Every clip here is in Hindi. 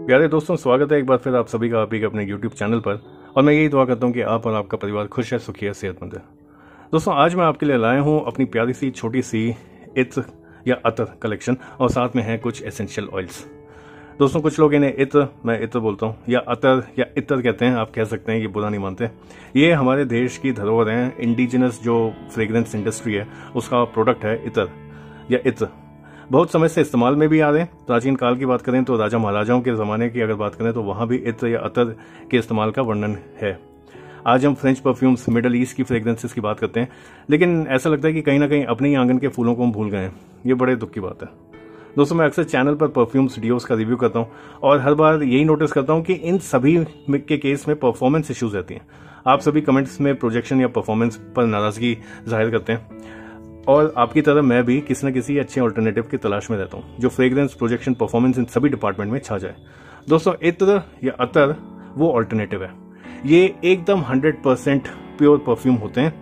प्यारे दोस्तों, स्वागत है एक बार फिर आप सभी का आप ही के अपने YouTube चैनल पर। और मैं यही दुआ करता हूँ कि आप और आपका परिवार खुश है, सुखी है, सेहतमंद है। दोस्तों, आज मैं आपके लिए लाया हूँ अपनी प्यारी सी छोटी सी इत्र या अतर कलेक्शन, और साथ में है कुछ एसेंशियल ऑयल्स। दोस्तों, कुछ लोग इन्हें इत्र, मैं इत्र बोलता हूँ, या अतर या इत्र कहते हैं, आप कह सकते हैं, ये बुरा नहीं मानते। ये हमारे देश की धरोहर है, इंडिजिनस जो फ्रेग्रेंस इंडस्ट्री है उसका प्रोडक्ट है इत्र या इत्र। बहुत समय से इस्तेमाल में भी आ रहे हैं। प्राचीन काल की बात करें तो राजा महाराजाओं के ज़माने की अगर बात करें तो वहाँ भी इत्र या अतर के इस्तेमाल का वर्णन है। आज हम फ्रेंच परफ्यूम्स, मिडल ईस्ट की फ्रेग्रेंसेस की बात करते हैं, लेकिन ऐसा लगता है कि कहीं ना कहीं अपने ही आंगन के फूलों को हम भूल गए हैं। ये बड़े दुख की बात है। दोस्तों, मैं अक्सर चैनल पर परफ्यूम्स, डियोस का रिव्यू करता हूँ और हर बार यही नोटिस करता हूँ कि इन सभी के केस में परफॉर्मेंस इश्यूज रहती हैं। आप सभी कमेंट्स में प्रोजेक्शन या परफॉर्मेंस पर नाराजगी जाहिर करते हैं, और आपकी तरह मैं भी किसी न किसी अच्छे ऑल्टरनेटिव की तलाश में रहता हूं जो फ्रेग्रेंस, प्रोजेक्शन, परफॉर्मेंस इन सभी डिपार्टमेंट में छा जाए। दोस्तों, इत्र या अतर वो ऑल्टरनेटिव है। ये एकदम 100% प्योर परफ्यूम होते हैं,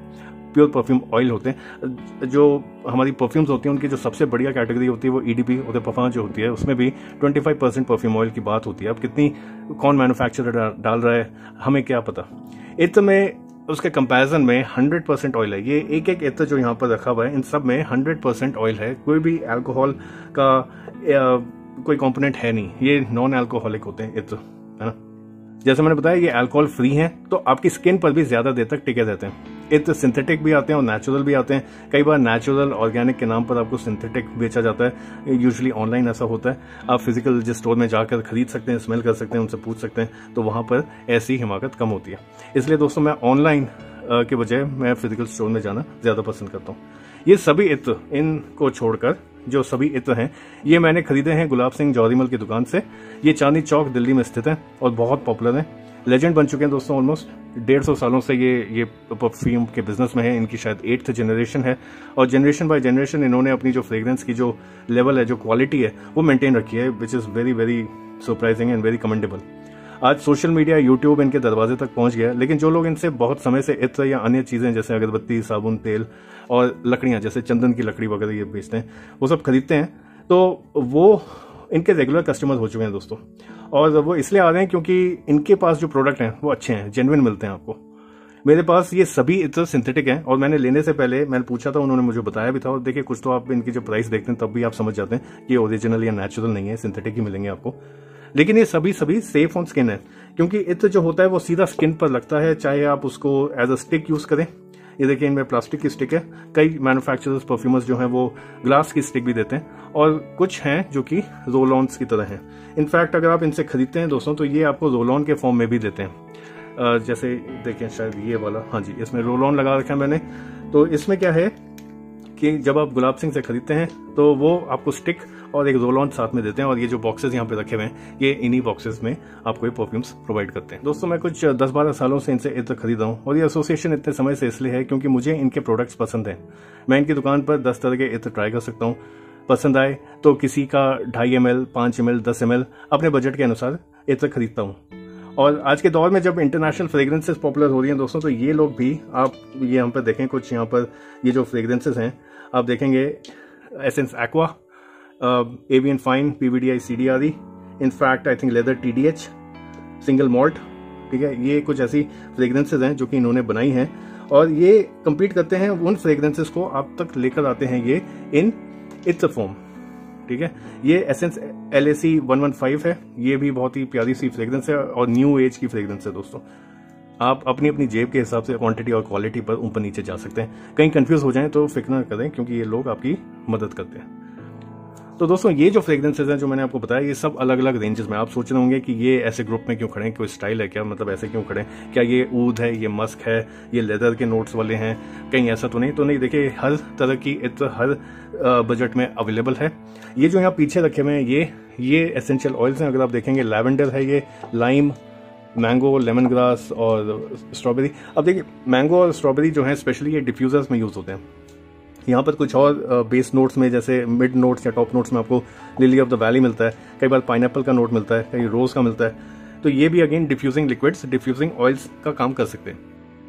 प्योर परफ्यूम ऑयल होते हैं। जो हमारी परफ्यूम्स होती हैं उनकी जो सबसे बढ़िया कैटेगरी होती है वो ईडीपी और परफॉर्म जो होती है, उसमें भी 25% परफ्यूम ऑयल की बात होती है। अब कितनी कौन मैन्युफैक्चरर डाल रहा है हमें क्या पता। इत्र में उसके कंपैरिजन में 100% ऑयल है। ये एक एक इत्र जो यहाँ पर रखा हुआ है, इन सब में 100% ऑयल है। कोई भी अल्कोहल का कोई कंपोनेंट है नहीं। ये नॉन अल्कोहलिक होते हैं इत्र, है ना। जैसे मैंने बताया, ये अल्कोहल फ्री हैं, तो आपकी स्किन पर भी ज्यादा देर तक टिके रहते हैं। इत्र सिंथेटिक भी आते हैं और नेचुरल भी आते हैं। कई बार नेचुरल, ऑर्गेनिक के नाम पर आपको सिंथेटिक बेचा जाता है। यूजुअली ऑनलाइन ऐसा होता है। आप फिजिकल जिस स्टोर में जाकर खरीद सकते हैं, स्मेल कर सकते हैं, उनसे पूछ सकते हैं, तो वहां पर ऐसी हिमाकत कम होती है। इसलिए दोस्तों, मैं ऑनलाइन के बजाय मैं फिजिकल स्टोर में जाना ज्यादा पसंद करता हूँ। ये सभी इत्र, इनको छोड़कर जो सभी इत्र हैं, ये मैंने खरीदे हैं गुलाब सिंह जौहरीमल की दुकान से। ये चांदनी चौक दिल्ली में स्थित है और बहुत पॉपुलर है। लेजेंड बन चुके हैं दोस्तों। ऑलमोस्ट 150 सालों से ये परफ्यूम के बिजनेस में है। इनकी शायद 8th जनरेशन है, और जनरेशन बाय जनरेशन इन्होंने अपनी जो फ्रेग्रेंस की जो लेवल है, जो क्वालिटी है, वो मेंटेन रखी है, which is very very surprising and very commendable. आज सोशल मीडिया, यूट्यूब इनके दरवाजे तक पहुंच गया, लेकिन जो लोग इनसे बहुत समय से इत्र या अन्य चीजें जैसे अगरबत्ती, साबुन, तेल और लकड़ियां, जैसे चंदन की लकड़ी वगैरह ये बेचते हैं, वो सब खरीदते हैं, तो वो इनके रेगुलर कस्टमर हो चुके हैं दोस्तों। और वो इसलिए आ रहे हैं क्योंकि इनके पास जो प्रोडक्ट हैं वो अच्छे हैं, जेन्युइन मिलते हैं आपको। मेरे पास ये सभी इत्र सिंथेटिक हैं, और मैंने लेने से पहले मैंने पूछा था, उन्होंने मुझे बताया भी था। और देखिए, कुछ तो आप इनकी जो प्राइस देखते हैं तब भी आप समझ जाते हैं कि ओरिजिनल या नेचुरल नहीं है, सिंथेटिक ही मिलेंगे आपको। लेकिन ये सभी सेफ ऑन स्किन है, क्योंकि इत्र जो होता है वो सीधा स्किन पर लगता है, चाहे आप उसको एज अ स्टिक यूज करें। ये देखिए, इनमें प्लास्टिक की स्टिक है। कई मैन्युफैक्चरर्स, परफ्यूमर्स जो हैं वो ग्लास की स्टिक भी देते हैं, और कुछ हैं जो कि रोल ऑन्स की तरह हैं। इनफैक्ट अगर आप इनसे खरीदते हैं दोस्तों, तो ये आपको रोल ऑन के फॉर्म में भी देते हैं। जैसे देखें, शायद ये वाला, हाँ जी, इसमें रोल ऑन लगा रखा है मैंने। तो इसमें क्या है कि जब आप गुलाब सिंह से खरीदते हैं तो वो आपको स्टिक और एक रोल ऑन साथ में देते हैं, और ये जो बॉक्सेस यहाँ पे रखे हुए हैं, ये इन्हीं बॉक्सेस में आपको ये परफ्यूम्स प्रोवाइड करते हैं। दोस्तों, मैं कुछ 10-12 सालों से इनसे इत्र खरीद रहा हूँ, और ये एसोसिएशन इतने समय से इसलिए है क्योंकि मुझे इनके प्रोडक्ट्स पसंद हैं। मैं इनकी दुकान पर 10 तरह के इत्र ट्राई कर सकता हूँ। पसंद आए तो किसी का 2.5 ml, 5 ml, 10 ml अपने बजट के अनुसार इत्र खरीदता हूँ। और आज के दौर में जब इंटरनेशनल फ्रेग्रेंसेस पॉपुलर हो रही हैं दोस्तों, तो ये लोग भी, आप ये यहाँ पर देखें, कुछ यहाँ पर ये जो फ्रेग्रेंसेस हैं आप देखेंगे, essence aqua, avian fine, PVDI CDRE, in fact I think leather TDH, single malt, ठीक है। ये कुछ ऐसी फ्रेग्रेंसेस हैं जो कि इन्होंने बनाई हैं, और ये कंपीट करते हैं उन फ्रेग्रेंसेस को आप तक लेकर आते हैं ये इन इत्र फॉर्म, ठीक है। ये एसेंस LAC 115 है। ये भी बहुत ही प्यारी सी फ्रेग्रेंस है और न्यू एज की फ्रेग्रेंस है दोस्तों। आप अपनी अपनी जेब के हिसाब से क्वांटिटी और क्वालिटी पर ऊपर नीचे जा सकते हैं। कहीं कंफ्यूज हो जाएं तो फिक्र न करें, क्योंकि ये लोग आपकी मदद करते हैं। तो दोस्तों, ये जो फ्रेग्रेंसेस हैं जो मैंने आपको बताया, ये सब अलग अलग रेंजेस में। आप सोच रहे होंगे कि ये ऐसे ग्रुप में क्यों खड़े हैं, कोई स्टाइल है क्या, मतलब ऐसे क्यों खड़े हैं, क्या ये ऊद है, ये मस्क है, ये लेदर के नोट्स वाले हैं, कहीं ऐसा तो नहीं। देखिए, हर तरह की इत्र हर बजट में अवेलेबल है। ये जो यहाँ पीछे रखे हुए हैं, ये एसेंशियल ऑयल्स हैं। अगर आप देखेंगे, लैवेंडर है, ये लाइम, मैंगो, लेमन ग्रास और स्ट्रॉबेरी। अब देखिए, मैंगो और स्ट्रॉबेरी जो है स्पेशली ये डिफ्यूजर्स में यूज होते हैं। यहाँ पर कुछ और बेस नोट्स में, जैसे मिड नोट्स या टॉप नोट्स में आपको लिली ऑफ द वैली मिलता है, कई बार पाइनएप्पल का नोट मिलता है, कई रोज का मिलता है। तो ये भी again diffusing liquids, diffusing oils का काम कर सकते हैं।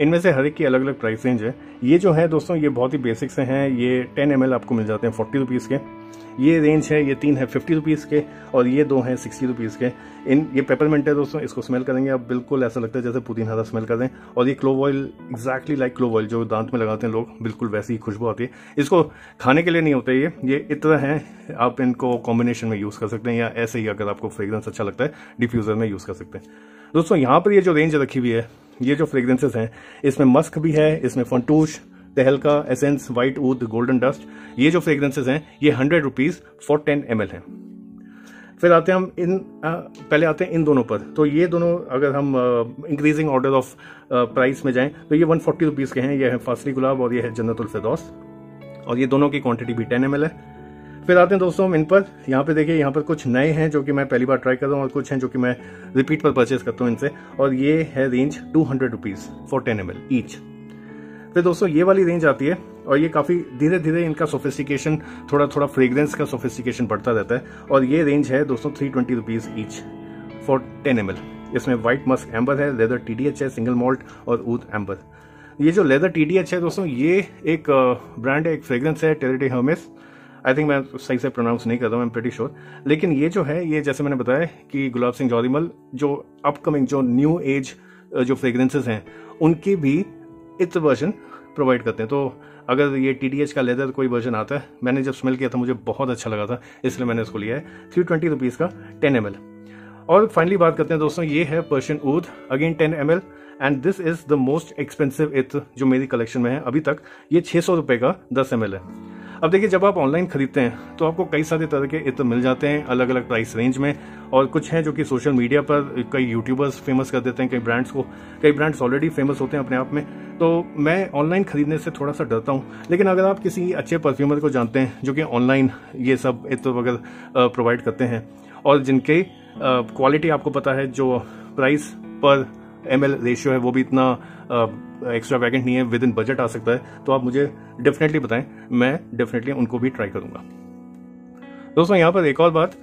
इनमें से हर एक की अलग अलग प्राइस रेंज है। ये जो है दोस्तों ये बहुत ही बेसिक से हैं। ये 10 ml आपको मिल जाते हैं 40 रुपीज़ के। ये रेंज है, ये 3 है 50 रुपीज़ के और ये 2 हैं 60 रुपीज़ के। ये पेपरमिंट है दोस्तों, इसको स्मेल करेंगे आप बिल्कुल ऐसा लगता है जैसे पुदीना का स्मेल कर दें। और ये clove oil exactly like clove oil जो दांत में लगाते हैं लोग, बिल्कुल वैसी ही खुशबू आती है। इसको खाने के लिए नहीं होता ये इतना है, आप इनको कॉम्बिनेशन में यूज़ कर सकते हैं या ऐसे ही अगर आपको फ्रेग्रेंस अच्छा लगता है डिफ्यूज़र में यूज़ कर सकते हैं। दोस्तों यहाँ पर ये जो रेंज रखी हुई है, ये जो फ्रेग्रेंसेस हैं, इसमें मस्क भी है, इसमें फंटूश, तहलका, एसेंस, वाइट ऊद, गोल्डन डस्ट। ये जो फ्रेग्रेंसेस हैं ये 100 रुपीज़ फॉर 10 ml हैं। फिर आते हैं हम पहले आते हैं इन दोनों पर। तो ये दोनों अगर हम इंक्रीजिंग ऑर्डर ऑफ प्राइस में जाएं तो ये 140 रुपीज़ के हैं। ये है फासली गुलाब और ये है जन्नतुल फिरदौस और ये दोनों की क्वांटिटी भी 10 ml है। फिर आते हैं दोस्तों हम इन पर। यहाँ पे देखिए, यहाँ पर कुछ नए हैं जो कि मैं पहली बार ट्राई कर रहा हूँ और कुछ हैं जो कि मैं रिपीट पर परचेज करता हूँ इनसे। और ये है range 200 rupees for 10 ml each. फिर दोस्तों ये वाली रेंज आती है और ये काफ़ी धीरे धीरे इनका सोफिस्टिकेशन, थोड़ा थोड़ा फ्रेग्रेंस का सोफिस्टिकेशन बढ़ता रहता है। और ये रेंज है दोस्तों 320 रुपीज़ ईच फॉर 10 ml। इसमें वाइट मस्क एम्बर है, लेदर TDH है, सिंगल मॉल्ट और ऊद एम्बर। ये जो लेदर TDH है दोस्तों, ये एक ब्रांड है, एक फ्रेग्रेंस है, टेरिडे हर्मेस। आई थिंक मैं सही से प्रोनाउंस नहीं कर रहा हूँ, आई एम प्रीटी श्योर। लेकिन ये जो है, ये जैसे मैंने बताया कि गुलाब सिंह जौहरीमल जो अपकमिंग जो न्यू एज जो फ्रेग्रेंसेस हैं उनकी भी इत्र वर्जन प्रोवाइड करते हैं। तो अगर ये TDH का लेदर कोई वर्जन आता है, मैंने जब स्मेल किया था मुझे बहुत अच्छा लगा था, इसलिए मैंने इसको लिया है। 320 रुपीज़ का 10 ml। और फाइनली बात करते हैं दोस्तों, ये है पर्शियन ऊद, again 10 ml and this is the most expensive इत्र जो मेरी कलेक्शन में है अभी तक। ये 600 रुपये का 10 ml है। अब देखिए, जब आप ऑनलाइन खरीदते हैं तो आपको कई सारे तरह के इत्र मिल जाते हैं अलग अलग प्राइस रेंज में। और कुछ हैं जो कि सोशल मीडिया पर कई यूट्यूबर्स फेमस कर देते हैं कई ब्रांड्स को। कई ब्रांड्स ऑलरेडी फेमस होते हैं अपने आप में। तो मैं ऑनलाइन खरीदने से थोड़ा सा डरता हूँ। लेकिन अगर आप किसी अच्छे परफ्यूमर को जानते हैं जो कि ऑनलाइन ये सब इत्र वगैरह प्रोवाइड करते हैं और जिनके क्वालिटी आपको पता है, जो प्राइस पर ml रेशियो है वो भी इतना एक्स्ट्रा वैगेंट नहीं है, विद इन बजट आ सकता है, तो आप मुझे डेफिनेटली बताएं, मैं डेफिनेटली उनको भी ट्राई करूंगा। दोस्तों यहाँ पर एक और बात,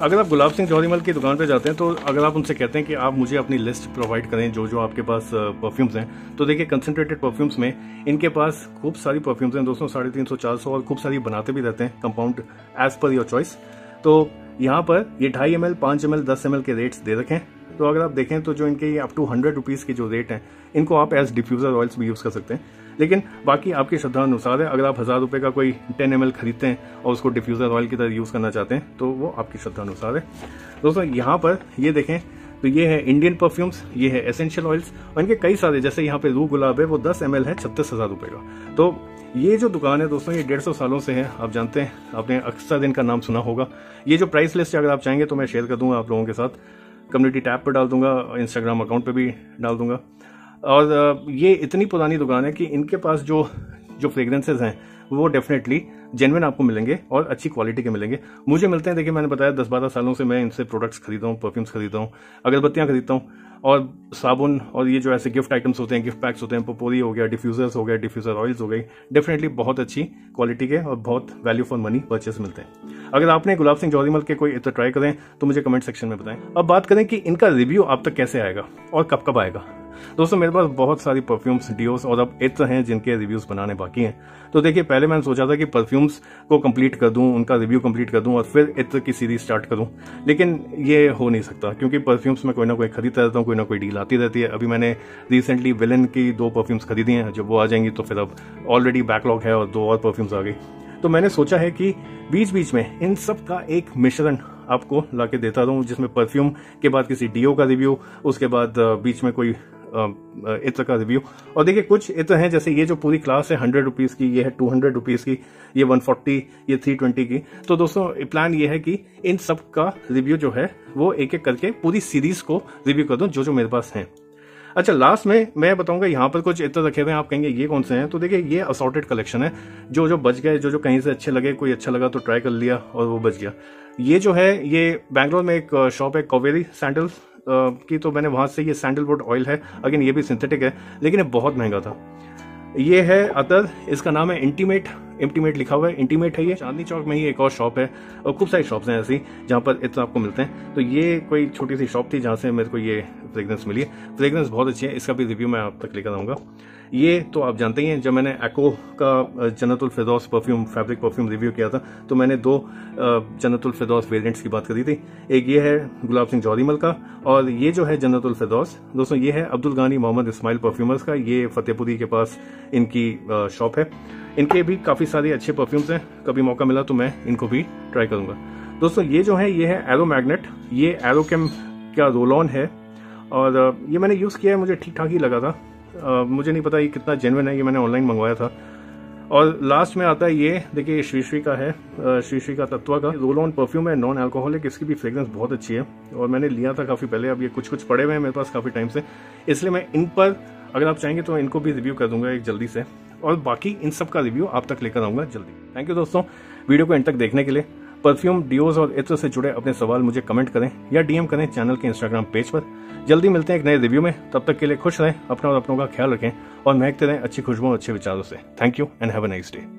अगर आप गुलाब सिंह जौहरीमल की दुकान पे जाते हैं तो अगर आप उनसे कहते हैं कि आप मुझे अपनी लिस्ट प्रोवाइड करें जो जो आपके पास परफ्यूम्स हैं, तो देखिए कंसंट्रेटेड परफ्यूम्स में इनके पास खूब सारी परफ्यूम्स हैं दोस्तों, 350-400, और खूब सारी बनाते भी रहते हैं compound as per your choice. तो यहाँ पर ये 2.5 ml, 5 ml, 10 ml के रेट्स दे रखे हैं। तो अगर आप देखें तो जो इनके ये अप टू 100 रुपीज़ के जो रेट हैं, इनको आप एज डिफ्यूज़र ऑयल्स भी यूज़ कर सकते हैं। लेकिन बाकी आपकी श्रद्धा अनुसार है। अगर आप 1000 रुपये का कोई 10 ml खरीदते हैं और उसको डिफ्यूज़र ऑयल की तरह यूज़ करना चाहते हैं तो वो आपकी श्रद्धा अनुसार है। दोस्तों यहाँ पर ये देखें तो ये है इंडियन परफ्यूम्स, ये है एसेंशियल ऑयल्स और इनके कई सारे, जैसे यहाँ पे रूह गुलाब है, वो 10 ml है 36,000 रुपये का। तो ये जो दुकान है दोस्तों, ये 150 सालों से है। आप जानते हैं, आपने अक्सर इनका नाम सुना होगा। ये जो प्राइस लिस्ट है, अगर आप चाहेंगे तो मैं शेयर कर दूंगा आप लोगों के साथ, कम्युनिटी टैब पर डाल दूंगा, इंस्टाग्राम अकाउंट पे भी डाल दूंगा। और ये इतनी पुरानी दुकान है कि इनके पास जो फ्रेग्रेंसेज हैं वो डेफिनेटली जेन्युइन आपको मिलेंगे और अच्छी क्वालिटी के मिलेंगे। मुझे मिलते हैं, देखिए मैंने बताया 10-12 सालों से मैं इनसे प्रोडक्ट्स खरीदा हूँ, परफ्यूम्स खरीदता हूँ, अगरबत्तियाँ खरीदता हूँ और साबुन, और ये जो ऐसे गिफ्ट आइटम्स होते हैं, गिफ्ट पैक्स होते हैं, पोपोरी हो गया, डिफ्यूजर्स हो गया, डिफ्यूजर ऑयल्स हो गई, डेफिनेटली बहुत अच्छी क्वालिटी के और बहुत वैल्यू फॉर मनी परचेस मिलते हैं। अगर आपने गुलाब सिंह जौहरीमल के कोई इत्र ट्राई करें तो मुझे कमेंट सेक्शन में बताएं। अब बात करें कि इनका रिव्यू आप तक कैसे आएगा और कब कब आएगा। दोस्तों मेरे पास बहुत सारी परफ्यूम्स, डियोस और अब इत्र हैं जिनके रिव्यूज बनाने बाकी हैं। तो देखिए, पहले मैंने सोचा था कि परफ्यूम्स को कंप्लीट कर दूं, उनका रिव्यू कंप्लीट कर दूं और फिर इत्र की सीरीज स्टार्ट करूं, लेकिन ये हो नहीं सकता क्योंकि परफ्यूम्स में कोई ना कोई खरीदता रहता हूं, कोई ना कोई डील आती रहती है। अभी मैंने रिसेंटली विलन की 2 परफ्यूम्स खरीदी हैं, जब वो आ जाएंगी तो फिर अब ऑलरेडी बैकलॉग है और 2 और परफ्यूम्स आ गई। तो मैंने सोचा है कि बीच बीच में इन सब का एक मिश्रण आपको ला के देता रहूं, जिसमें परफ्यूम के बाद किसी डीओ का रिव्यू, उसके बाद बीच में कोई इत्र का रिव्यू। और देखिए, कुछ इत्र हैं जैसे ये जो पूरी क्लास है 100 रुपीज़ की, ये है 200 रुपीज़ की, ये 140, ये 320 की। तो दोस्तों प्लान ये है कि इन सब का रिव्यू जो है वो एक एक करके पूरी सीरीज को रिव्यू कर दूं जो मेरे पास हैं। अच्छा, लास्ट में मैं बताऊंगा यहाँ पर कुछ इत्र रखे हुए हैं, आप कहेंगे ये कौन से हैं। तो देखिए, ये असॉर्टेड कलेक्शन है, जो बच गए, जो कहीं से अच्छे लगे, कोई अच्छा लगा तो ट्राई कर लिया और वो बच गया। ये जो है, ये बैंगलोर में एक शॉप है कावेरी सैंडल्स की, तो मैंने वहां से ये सैंडलवुड ऑयल है, अगेन ये भी सिंथेटिक है लेकिन ये बहुत महंगा था। ये है अतर, इसका नाम है इंटीमेट लिखा हुआ है, इंटीमेट है। ये चांदनी चौक में ही एक और शॉप है और खूब सारी शॉप्स हैं ऐसी जहाँ पर इत्र आपको मिलते हैं। तो ये कोई छोटी सी शॉप थी जहाँ से मेरे को ये फ्रेग्रेंस मिली है। फ्रेग्रेंस बहुत अच्छी है, इसका भी रिव्यू मैं आप तक लेकर आऊँगा। ये तो आप जानते ही हैं, जब मैंने एको का जन्नतुल फिरदौस परफ्यूम फैब्रिक परफ्यूम रिव्यू किया था तो मैंने 2 जन्नतुल फिरदौस वेरिएंट्स की बात करी थी। एक ये है गुलाब सिंह जौहरीमल का, और ये जो है जन्नतुल फिरदौस दोस्तों ये है अब्दुल गानी मोहम्मद इस्माइल परफ्यूमर्स का। ये फतेहपुरी के पास इनकी शॉप है। इनके भी काफ़ी सारे अच्छे परफ्यूम्स हैं, कभी मौका मिला तो मैं इनको भी ट्राई करूंगा। दोस्तों ये जो है ये है एरो मैग्नेट, ये एरोकेम का रोल ऑन है, और ये मैंने यूज़ किया है, मुझे ठीक ठाक ही लगा था। मुझे नहीं पता ये कितना जेन्युइन है, ये मैंने ऑनलाइन मंगवाया था। और लास्ट में आता है ये देखिए, श्री श्री का है, श्री श्री का तत्वा का रोल ऑन परफ्यूम है, नॉन अल्कोहलिक। इसकी भी फ्रेग्रेंस बहुत अच्छी है और मैंने लिया था काफ़ी पहले, अब ये कुछ कुछ पड़े हुए हैं मेरे पास काफ़ी टाइम से, इसलिए मैं इन पर अगर आप चाहेंगे तो इनको भी रिव्यू कर दूंगा एक जल्दी से, और बाकी इन सब का रिव्यू आप तक लेकर आऊंगा जल्दी। थैंक यू दोस्तों वीडियो को एंड तक देखने के लिए। परफ्यूम, डिओज और इत्र से जुड़े अपने सवाल मुझे कमेंट करें या डीएम करें चैनल के इंस्टाग्राम पेज पर। जल्दी मिलते हैं एक नए रिव्यू में, तब तक के लिए खुश रहें, अपना और अपनों का ख्याल रखें और महकते रहें अच्छी खुशबू और अच्छे विचारों से। Thank you and have a nice day.